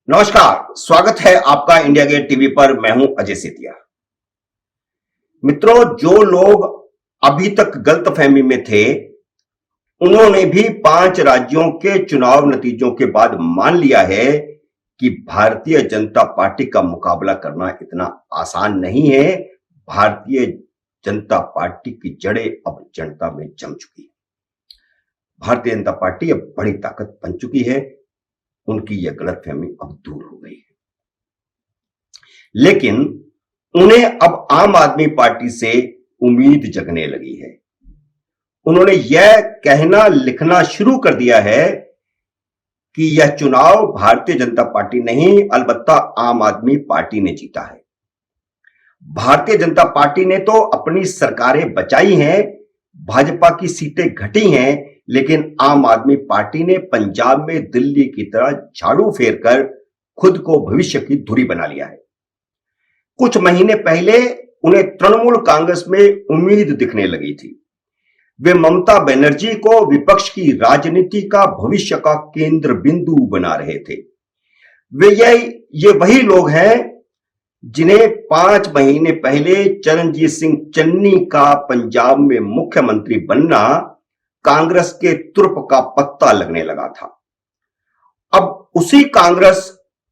नमस्कार, स्वागत है आपका इंडिया गेट टीवी पर। मैं हूं अजय सेतिया। मित्रों, जो लोग अभी तक गलतफहमी में थे, उन्होंने भी 5 राज्यों के चुनाव नतीजों के बाद मान लिया है कि भारतीय जनता पार्टी का मुकाबला करना इतना आसान नहीं है। भारतीय जनता पार्टी की जड़ें अब जनता में जम चुकी है। भारतीय जनता पार्टी अब बड़ी ताकत बन चुकी है। उनकी यह गलतफहमी अब दूर हो गई है। लेकिन उन्हें अब आम आदमी पार्टी से उम्मीद जगने लगी है। उन्होंने यह कहना लिखना शुरू कर दिया है कि यह चुनाव भारतीय जनता पार्टी नहीं, अलबत्ता आम आदमी पार्टी ने जीता है। भारतीय जनता पार्टी ने तो अपनी सरकारें बचाई हैं, भाजपा की सीटें घटी हैं, लेकिन आम आदमी पार्टी ने पंजाब में दिल्ली की तरह झाड़ू फेरकर खुद को भविष्य की धुरी बना लिया है। कुछ महीने पहले उन्हें तृणमूल कांग्रेस में उम्मीद दिखने लगी थी। वे ममता बनर्जी को विपक्ष की राजनीति का भविष्य का केंद्र बिंदु बना रहे थे। ये वही लोग हैं जिन्हें 5 महीने पहले चरणजीत सिंह चन्नी का पंजाब में मुख्यमंत्री बनना कांग्रेस के तुर्प का पत्ता लगने लगा था। अब उसी कांग्रेस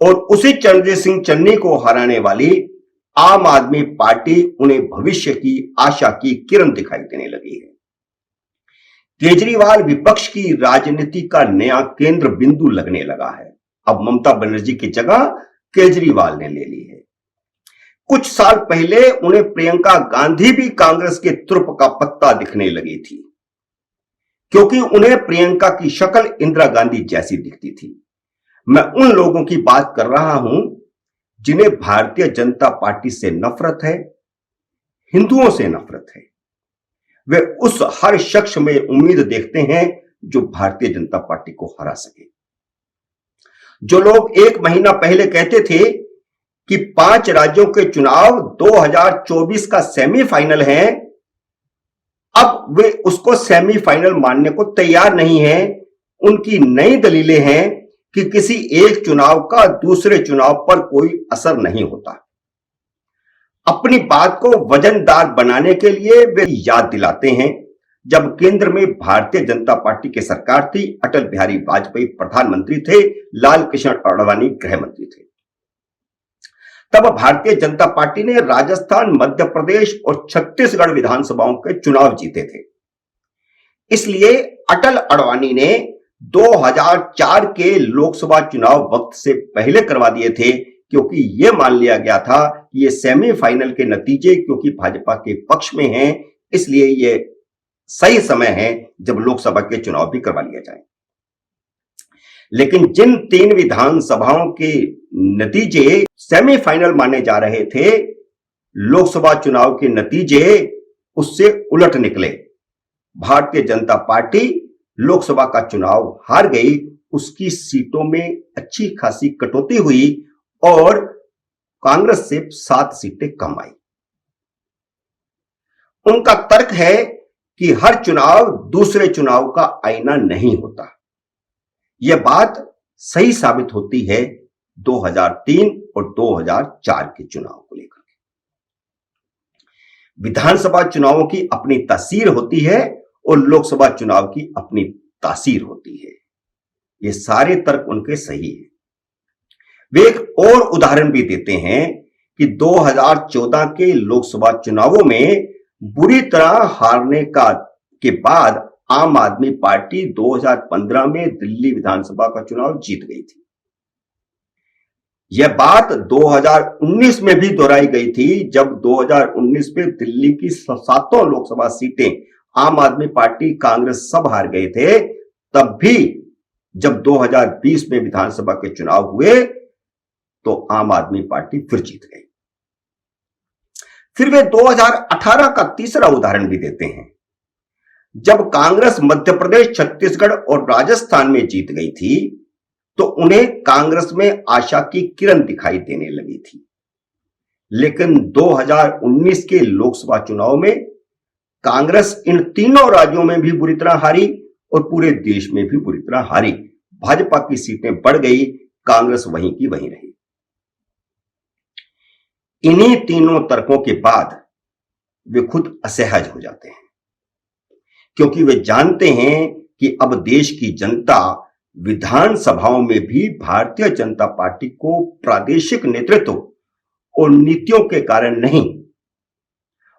और उसी चरणजीत सिंह चन्नी को हराने वाली आम आदमी पार्टी उन्हें भविष्य की आशा की किरण दिखाई देने लगी है। केजरीवाल विपक्ष की राजनीति का नया केंद्र बिंदु लगने लगा है। अब ममता बनर्जी की जगह केजरीवाल ने ले ली है। कुछ साल पहले उन्हें प्रियंका गांधी भी कांग्रेस के तुर्प का पत्ता दिखने लगी थी, क्योंकि उन्हें प्रियंका की शक्ल इंदिरा गांधी जैसी दिखती थी। मैं उन लोगों की बात कर रहा हूं जिन्हें भारतीय जनता पार्टी से नफरत है, हिंदुओं से नफरत है। वे उस हर शख्स में उम्मीद देखते हैं जो भारतीय जनता पार्टी को हरा सके। जो लोग 1 महीना पहले कहते थे कि 5 राज्यों के चुनाव 2024 का सेमीफाइनल है, अब वे उसको सेमीफाइनल मानने को तैयार नहीं हैं। उनकी नई दलीलें हैं कि किसी एक चुनाव का दूसरे चुनाव पर कोई असर नहीं होता। अपनी बात को वजनदार बनाने के लिए वे याद दिलाते हैं, जब केंद्र में भारतीय जनता पार्टी की सरकार थी, अटल बिहारी वाजपेयी प्रधानमंत्री थे, लाल कृष्ण आडवाणी गृह मंत्री थे। तब भारतीय जनता पार्टी ने राजस्थान, मध्य प्रदेश और छत्तीसगढ़ विधानसभाओं के चुनाव जीते थे। इसलिए अटल आडवाणी ने 2004 के लोकसभा चुनाव वक्त से पहले करवा दिए थे, क्योंकि यह मान लिया गया था कि ये सेमीफाइनल के नतीजे क्योंकि भाजपा के पक्ष में हैं, इसलिए यह सही समय है जब लोकसभा के चुनाव भी करवा लिया जाए। लेकिन जिन 3 विधानसभाओं के नतीजे सेमीफाइनल माने जा रहे थे, लोकसभा चुनाव के नतीजे उससे उलट निकले। भारतीय जनता पार्टी लोकसभा का चुनाव हार गई, उसकी सीटों में अच्छी खासी कटौती हुई और कांग्रेस से 7 सीटें कम आई। उनका तर्क है कि हर चुनाव दूसरे चुनाव का आईना नहीं होता। यह बात सही साबित होती है 2003 और 2004 के चुनाव को लेकर। विधानसभा चुनावों की अपनी तासीर होती है और लोकसभा चुनाव की अपनी तासीर होती है। ये सारे तर्क उनके सही हैं। वे एक और उदाहरण भी देते हैं कि 2014 के लोकसभा चुनावों में बुरी तरह हारने के बाद आम आदमी पार्टी 2015 में दिल्ली विधानसभा का चुनाव जीत गई थी। यह बात 2019 में भी दोहराई गई थी, जब 2019 में दिल्ली की 7 लोकसभा सीटें आम आदमी पार्टी कांग्रेस सब हार गए थे। तब भी जब 2020 में विधानसभा के चुनाव हुए तो आम आदमी पार्टी फिर जीत गई। फिर वे 2018 का तीसरा उदाहरण भी देते हैं, जब कांग्रेस मध्य प्रदेश, छत्तीसगढ़ और राजस्थान में जीत गई थी तो उन्हें कांग्रेस में आशा की किरण दिखाई देने लगी थी। लेकिन 2019 के लोकसभा चुनाव में कांग्रेस इन तीनों राज्यों में भी बुरी तरह हारी और पूरे देश में भी बुरी तरह हारी। भाजपा की सीटें बढ़ गई, कांग्रेस वहीं की वहीं रही। इन्हीं तीनों तर्कों के बाद वे खुद असहज हो जाते हैं, क्योंकि वे जानते हैं कि अब देश की जनता विधानसभाओं में भी भारतीय जनता पार्टी को प्रादेशिक नेतृत्व और नीतियों के कारण नहीं,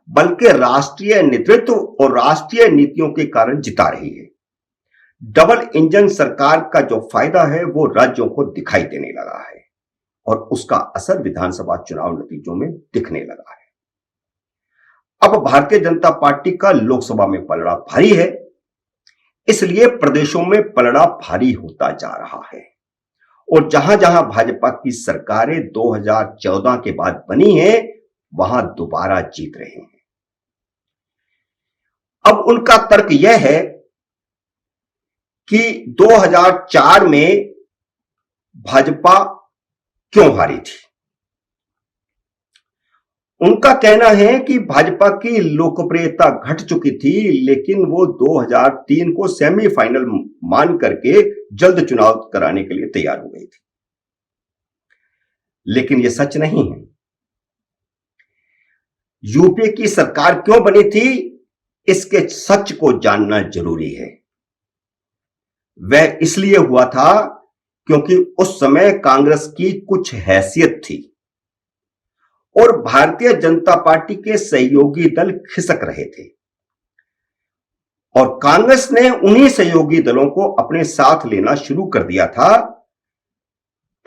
बल्कि राष्ट्रीय नेतृत्व और राष्ट्रीय नीतियों के कारण जिता रही है। डबल इंजन सरकार का जो फायदा है वो राज्यों को दिखाई देने लगा है और उसका असर विधानसभा चुनाव नतीजों में दिखने लगा है। अब भारतीय जनता पार्टी का लोकसभा में पलड़ा भारी है, इसलिए प्रदेशों में पलड़ा भारी होता जा रहा है और जहां जहां भाजपा की सरकारें 2014 के बाद बनी हैं, वहां दोबारा जीत रहे हैं। अब उनका तर्क यह है कि 2004 में भाजपा क्यों हारी थी। उनका कहना है कि भाजपा की लोकप्रियता घट चुकी थी, लेकिन वो 2003 को सेमीफाइनल मान करके जल्द चुनाव कराने के लिए तैयार हो गई थी। लेकिन यह सच नहीं है। यूपीए की सरकार क्यों बनी थी, इसके सच को जानना जरूरी है। वह इसलिए हुआ था क्योंकि उस समय कांग्रेस की कुछ हैसियत थी और भारतीय जनता पार्टी के सहयोगी दल खिसक रहे थे और कांग्रेस ने उन्हीं सहयोगी दलों को अपने साथ लेना शुरू कर दिया था।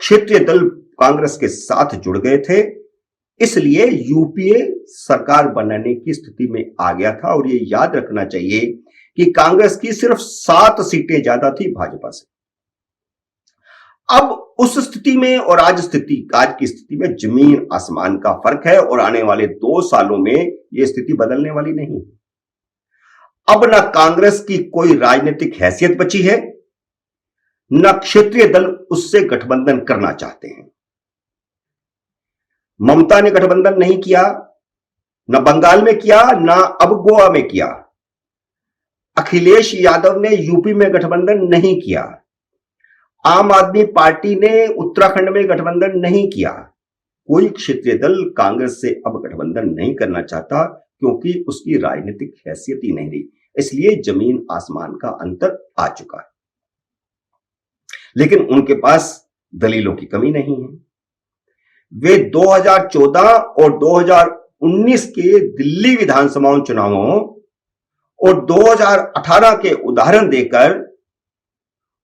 क्षेत्रीय दल कांग्रेस के साथ जुड़ गए थे, इसलिए यूपीए सरकार बनाने की स्थिति में आ गया था। और यह याद रखना चाहिए कि कांग्रेस की सिर्फ 7 सीटें ज्यादा थी भाजपा से। अब उस स्थिति में और आज की स्थिति में जमीन आसमान का फर्क है और आने वाले 2 सालों में यह स्थिति बदलने वाली नहीं। अब न कांग्रेस की कोई राजनीतिक हैसियत बची है, न क्षेत्रीय दल उससे गठबंधन करना चाहते हैं। ममता ने गठबंधन नहीं किया, न बंगाल में किया, न अब गोवा में किया। अखिलेश यादव ने यूपी में गठबंधन नहीं किया। आम आदमी पार्टी ने उत्तराखंड में गठबंधन नहीं किया। कोई क्षेत्रीय दल कांग्रेस से अब गठबंधन नहीं करना चाहता क्योंकि उसकी राजनीतिक हैसियत ही नहीं रही। इसलिए जमीन आसमान का अंतर आ चुका है। लेकिन उनके पास दलीलों की कमी नहीं है। वे 2014 और 2019 के दिल्ली विधानसभा चुनावों और 2018 के उदाहरण देकर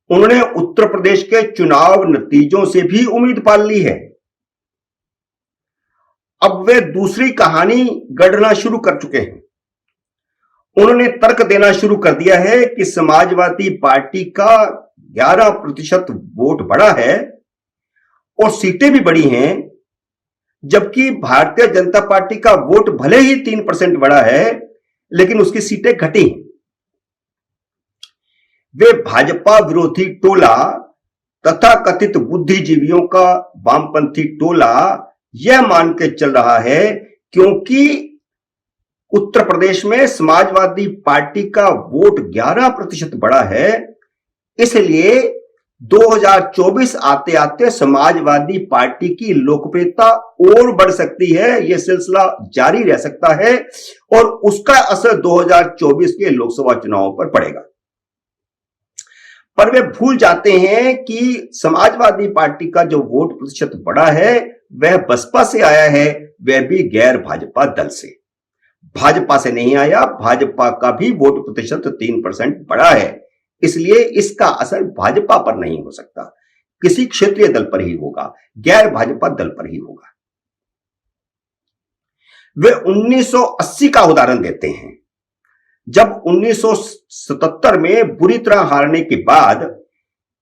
उन्होंने उत्तर प्रदेश के चुनाव नतीजों से भी उम्मीद पाल ली है। अब वे दूसरी कहानी गढ़ना शुरू कर चुके हैं। उन्होंने तर्क देना शुरू कर दिया है कि समाजवादी पार्टी का 11% वोट बढ़ा है और सीटें भी बढ़ी हैं, जबकि भारतीय जनता पार्टी का वोट भले ही 3% बढ़ा है, लेकिन उसकी सीटें घटी। वे भाजपा विरोधी टोला तथा कथित बुद्धिजीवियों का वामपंथी टोला यह मान के चल रहा है क्योंकि उत्तर प्रदेश में समाजवादी पार्टी का वोट 11% बढ़ा है, इसलिए 2024 आते आते समाजवादी पार्टी की लोकप्रियता और बढ़ सकती है। यह सिलसिला जारी रह सकता है और उसका असर 2024 के लोकसभा चुनावों पर पड़ेगा। पर वे भूल जाते हैं कि समाजवादी पार्टी का जो वोट प्रतिशत बढ़ा है वह बसपा से आया है, वह भी गैर भाजपा दल से। भाजपा से नहीं आया। भाजपा का भी वोट प्रतिशत 3% बढ़ा है, इसलिए इसका असर भाजपा पर नहीं हो सकता, किसी क्षेत्रीय दल पर ही होगा, गैर भाजपा दल पर ही होगा। वे 1980 का उदाहरण देते हैं, जब 1977 में बुरी तरह हारने के बाद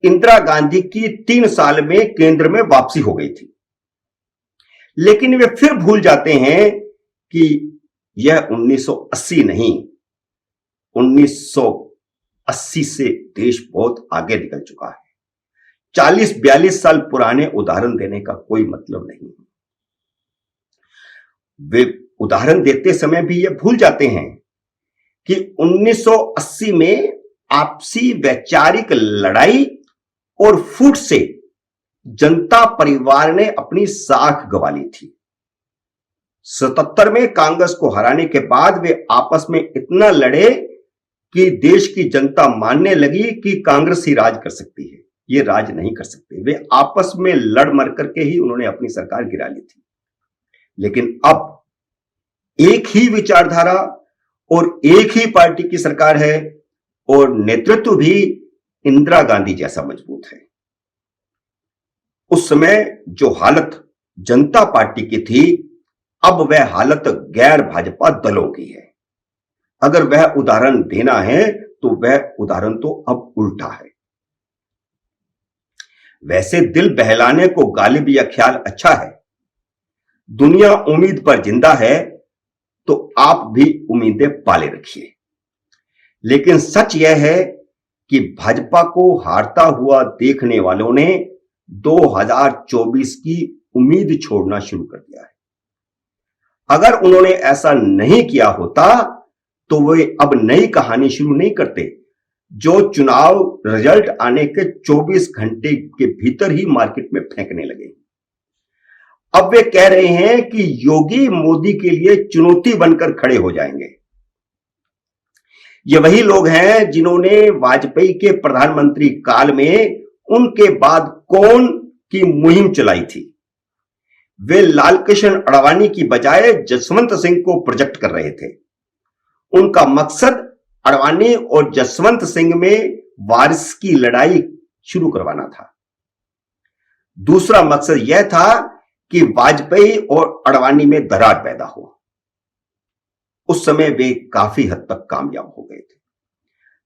इंदिरा गांधी की 3 साल में केंद्र में वापसी हो गई थी। लेकिन वे फिर भूल जाते हैं कि यह 1980 नहीं, 1980 से देश बहुत आगे निकल चुका है। 40-42 साल पुराने उदाहरण देने का कोई मतलब नहीं। वे उदाहरण देते समय भी यह भूल जाते हैं कि 1980 में आपसी वैचारिक लड़ाई और फूट से जनता परिवार ने अपनी साख गंवा ली थी। 77 में कांग्रेस को हराने के बाद वे आपस में इतना लड़े कि देश की जनता मानने लगी कि कांग्रेस ही राज कर सकती है, ये राज नहीं कर सकते। वे आपस में लड़ मर करके ही उन्होंने अपनी सरकार गिरा ली थी। लेकिन अब एक ही विचारधारा और एक ही पार्टी की सरकार है और नेतृत्व भी इंदिरा गांधी जैसा मजबूत है। उस समय जो हालत जनता पार्टी की थी, अब वह हालत गैर भाजपा दलों की है। अगर वह उदाहरण देना है तो वह उदाहरण तो अब उल्टा है। वैसे दिल बहलाने को गालिब या ख्याल अच्छा है। दुनिया उम्मीद पर जिंदा है तो आप भी उम्मीदें पाले रखिए। लेकिन सच यह है कि भाजपा को हारता हुआ देखने वालों ने 2024 की उम्मीद छोड़ना शुरू कर दिया है। अगर उन्होंने ऐसा नहीं किया होता तो वे अब नई कहानी शुरू नहीं करते जो चुनाव रिजल्ट आने के 24 घंटे के भीतर ही मार्केट में फेंकने लगे। अब वे कह रहे हैं कि योगी मोदी के लिए चुनौती बनकर खड़े हो जाएंगे। ये वही लोग हैं जिन्होंने वाजपेयी के प्रधानमंत्री काल में उनके बाद कौन की मुहिम चलाई थी। वे लालकृष्ण अडवाणी की बजाय जसवंत सिंह को प्रोजेक्ट कर रहे थे। उनका मकसद अडवाणी और जसवंत सिंह में वारिस की लड़ाई शुरू करवाना था। दूसरा मकसद यह था कि वाजपेयी और अडवाणी में दरार पैदा हो। उस समय वे काफी हद तक कामयाब हो गए थे।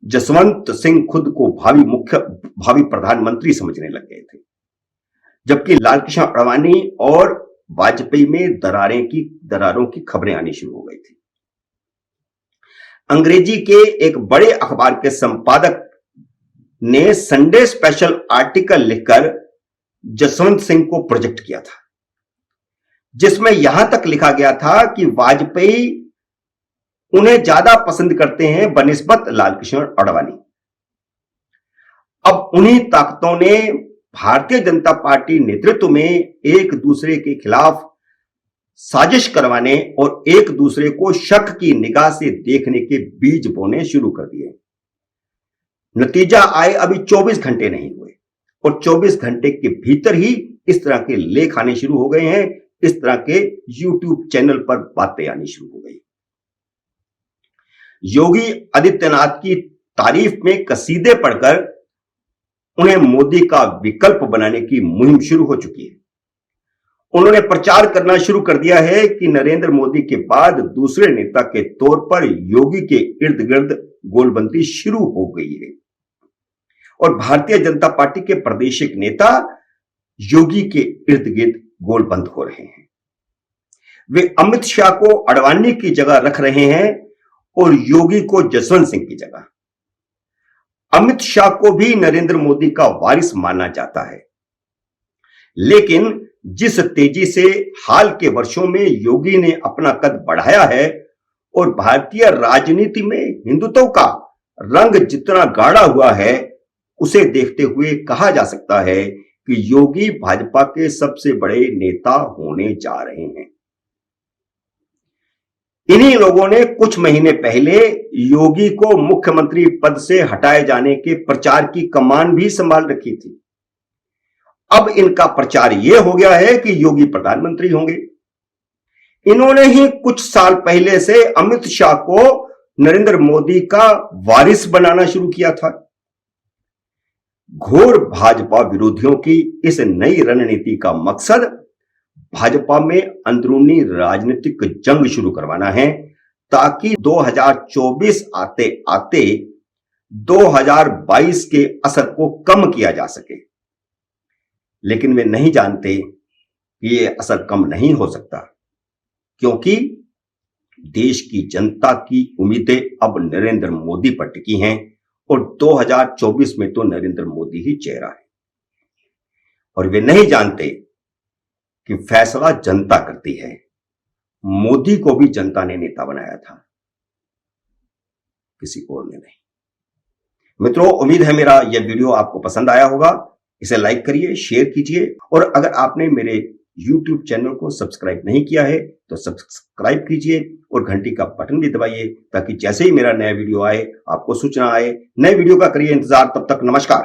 जसवंत सिंह खुद को भावी प्रधानमंत्री समझने लग गए थे, जबकि लालकृष्ण अडवाणी और वाजपेयी में दरारों की खबरें आनी शुरू हो गई थी। अंग्रेजी के एक बड़े अखबार के संपादक ने संडे स्पेशल आर्टिकल लिखकर जसवंत सिंह को प्रोजेक्ट किया था, जिसमें यहां तक लिखा गया था कि वाजपेयी उन्हें ज्यादा पसंद करते हैं बनिस्बत लालकृष्ण अडवाणी। अब उन्हीं ताकतों ने भारतीय जनता पार्टी नेतृत्व में एक दूसरे के खिलाफ साजिश करवाने और एक दूसरे को शक की निगाह से देखने के बीज बोने शुरू कर दिए। नतीजा आए अभी 24 घंटे नहीं हुए और 24 घंटे के भीतर ही इस तरह के लेख आने शुरू हो गए हैं। इस तरह के YouTube चैनल पर बातें आनी शुरू हो गई। योगी आदित्यनाथ की तारीफ में कसीदे पढ़कर उन्हें मोदी का विकल्प बनाने की मुहिम शुरू हो चुकी है। उन्होंने प्रचार करना शुरू कर दिया है कि नरेंद्र मोदी के बाद दूसरे नेता के तौर पर योगी के इर्द गिर्द गोलबंदी शुरू हो गई है और भारतीय जनता पार्टी के प्रादेशिक नेता योगी के इर्द गिर्द गोलबंद हो रहे हैं। वे अमित शाह को अडवाणी की जगह रख रहे हैं और योगी को जसवंत सिंह की जगह। अमित शाह को भी नरेंद्र मोदी का वारिस माना जाता है, लेकिन जिस तेजी से हाल के वर्षों में योगी ने अपना कद बढ़ाया है और भारतीय राजनीति में हिंदुत्व का रंग जितना गाढ़ा हुआ है, उसे देखते हुए कहा जा सकता है कि योगी भाजपा के सबसे बड़े नेता होने जा रहे हैं। इन्हीं लोगों ने कुछ महीने पहले योगी को मुख्यमंत्री पद से हटाए जाने के प्रचार की कमान भी संभाल रखी थी। अब इनका प्रचार यह हो गया है कि योगी प्रधानमंत्री होंगे। इन्होंने ही कुछ साल पहले से अमित शाह को नरेंद्र मोदी का वारिस बनाना शुरू किया था। घोर भाजपा विरोधियों की इस नई रणनीति का मकसद भाजपा में अंदरूनी राजनीतिक जंग शुरू करवाना है, ताकि 2024 आते आते 2022 के असर को कम किया जा सके। लेकिन वे नहीं जानते कि यह असर कम नहीं हो सकता, क्योंकि देश की जनता की उम्मीदें अब नरेंद्र मोदी पर टिकी हैं और 2024 में तो नरेंद्र मोदी ही चेहरा है। और वे नहीं जानते कि फैसला जनता करती है। मोदी को भी जनता ने नेता बनाया था, किसी और ने नहीं। मित्रों, उम्मीद है मेरा यह वीडियो आपको पसंद आया होगा। इसे लाइक करिए, शेयर कीजिए और अगर आपने मेरे YouTube चैनल को सब्सक्राइब नहीं किया है तो सब्सक्राइब कीजिए और घंटी का बटन भी दबाइए ताकि जैसे ही मेरा नया वीडियो आए आपको सूचना आए। नए वीडियो का करिए इंतजार। तब तक नमस्कार।